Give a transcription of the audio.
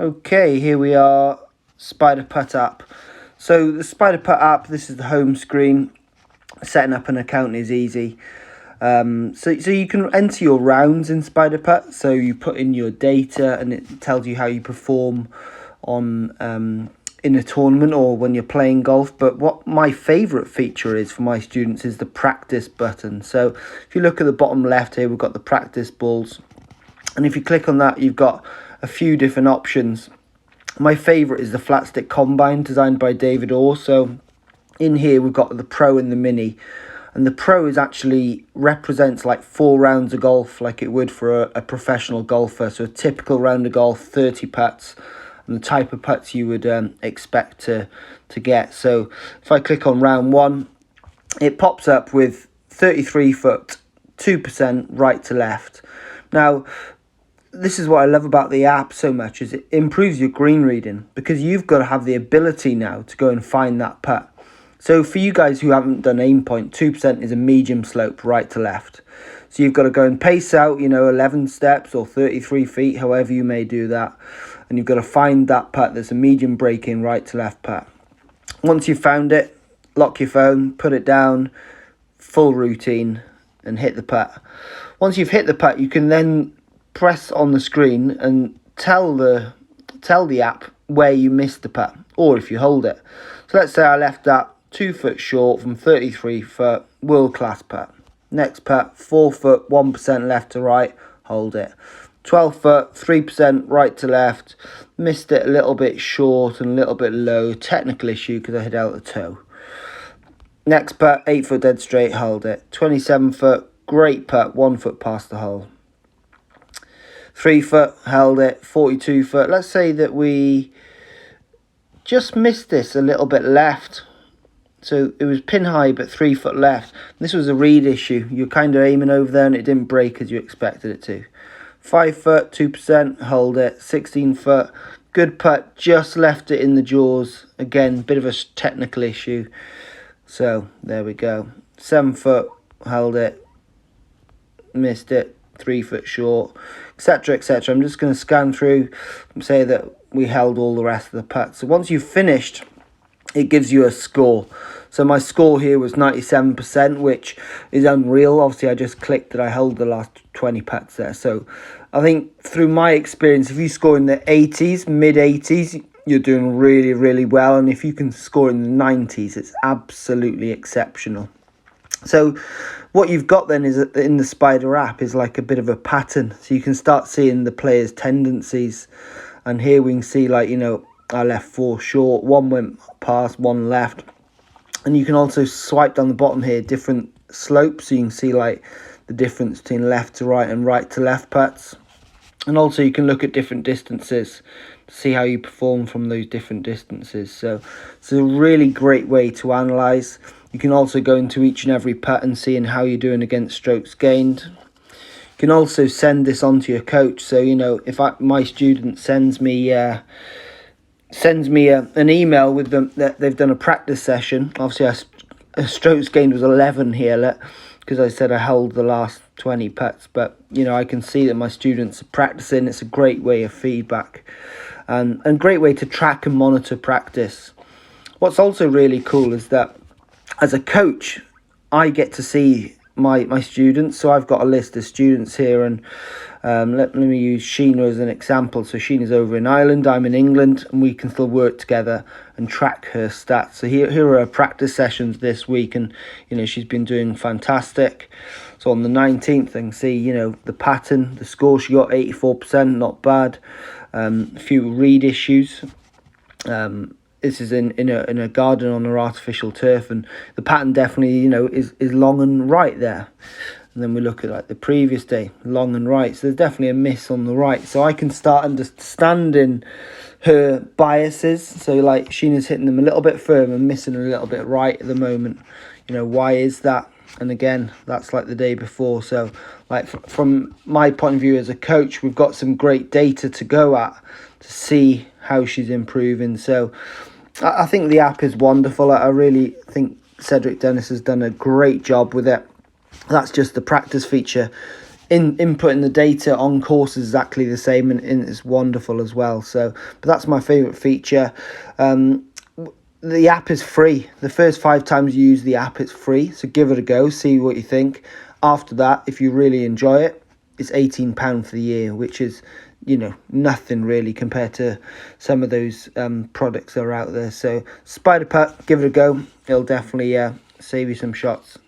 Okay, here we are, Spider Putt App. So the Spider Putt App, this is the home screen. Setting up an account is easy. So you can enter your rounds in Spider Putt. So you put in your data and it tells you how you perform on in a tournament or when you're playing golf. But what my favourite feature is for my students is the practice button. So if you look at the bottom left here, we've got the practice balls. And if you click on that, you've got a few different options. My favourite is the flat stick combine designed by David Orr. So in here we've got the Pro and the Mini. And the Pro is actually represents like 4 rounds of golf like it would for a professional golfer. So a typical round of golf, 30 putts, and the type of putts you would expect to get. So if I click on round 1, it pops up with 33 foot, 2% right to left. Now, this is what I love about the app so much, is it improves your green reading, because you've got to have the ability now to go and find that putt. So for you guys who haven't done aim point, 2% is a medium slope right to left. So you've got to go and pace out, 11 steps or 33 feet, however you may do that. And you've got to find that putt that's a medium break-in right to left putt. Once you've found it, lock your phone, put it down, full routine, and hit the putt. Once you've hit the putt, you can then press on the screen and tell the app where you missed the putt, or if you hold it. So let's say I left that 2 foot short from 33 foot, world class putt. Next putt, 4 foot, 1% left to right, hold it. 12 foot, 3% right to left, missed it a little bit short and a little bit low, technical issue because I hit out the toe. Next putt, 8 foot dead straight, hold it. 27 foot, great putt, 1 foot past the hole. 3 foot, held it. 42 foot. Let's say that we just missed this a little bit left. So it was pin high, but 3 foot left. This was a read issue. You're kind of aiming over there and it didn't break as you expected it to. 5 foot, 2%, hold it. 16 foot, good putt, just left it in the jaws. Again, bit of a technical issue. So there we go. 7 foot, held it. Missed it. 3 foot short, etc, etc. I'm just going to scan through and say that we held all the rest of the putts. So once you've finished, it gives you a score. So my score here was 97%, which is unreal. Obviously, I just clicked that I held the last 20 putts there. So I think through my experience, if you score in the 80s, mid 80s, you're doing really, really well. And if you can score in the 90s, it's absolutely exceptional. So what you've got then is in the Spider app is like a bit of a pattern. So you can start seeing the players' tendencies. And here we can see I left 4 short, 1 went past, 1 left. And you can also swipe down the bottom here, different slopes. So you can see the difference between left to right and right to left putts. And also you can look at different distances to see how you perform from those different distances. So it's a really great way to analyse. You can also go into each and every putt and seeing how you're doing against strokes gained. You can also send this on to your coach. So, if my student sends me an email with them that they've done a practice session. Obviously, a strokes gained was 11 here because I said I held the last 20 putts. But, I can see that my students are practicing. It's a great way of feedback and a great way to track and monitor practice. What's also really cool is that as a coach, I get to see my students. So I've got a list of students here, and let me use Sheena as an example. So Sheena's over in Ireland, I'm in England, and we can still work together and track her stats. So here are her practice sessions this week, and she's been doing fantastic. So on the 19th, I can see the pattern, the score. She got 84%, not bad. A few read issues. This is in a garden on our artificial turf, and the pattern definitely is long and right there. And then we look at the previous day, long and right. So there's definitely a miss on the right. So I can start understanding her biases. So Sheena's hitting them a little bit firm and missing a little bit right at the moment. Why is that? And again, that's like the day before. So from my point of view as a coach, we've got some great data to go at to see how she's improving. So I think the app is wonderful. I really think Cedric Dennis has done a great job with it. That's just the practice feature. inputting the data on course is exactly the same, and it's wonderful as well. So, but that's my favourite feature. The app is free. The first 5 times you use the app, it's free. So give it a go, see what you think. After that, if you really enjoy it, it's £18 for the year, which is, nothing really compared to some of those products that are out there. So Spider Putt, give it a go. It'll definitely save you some shots.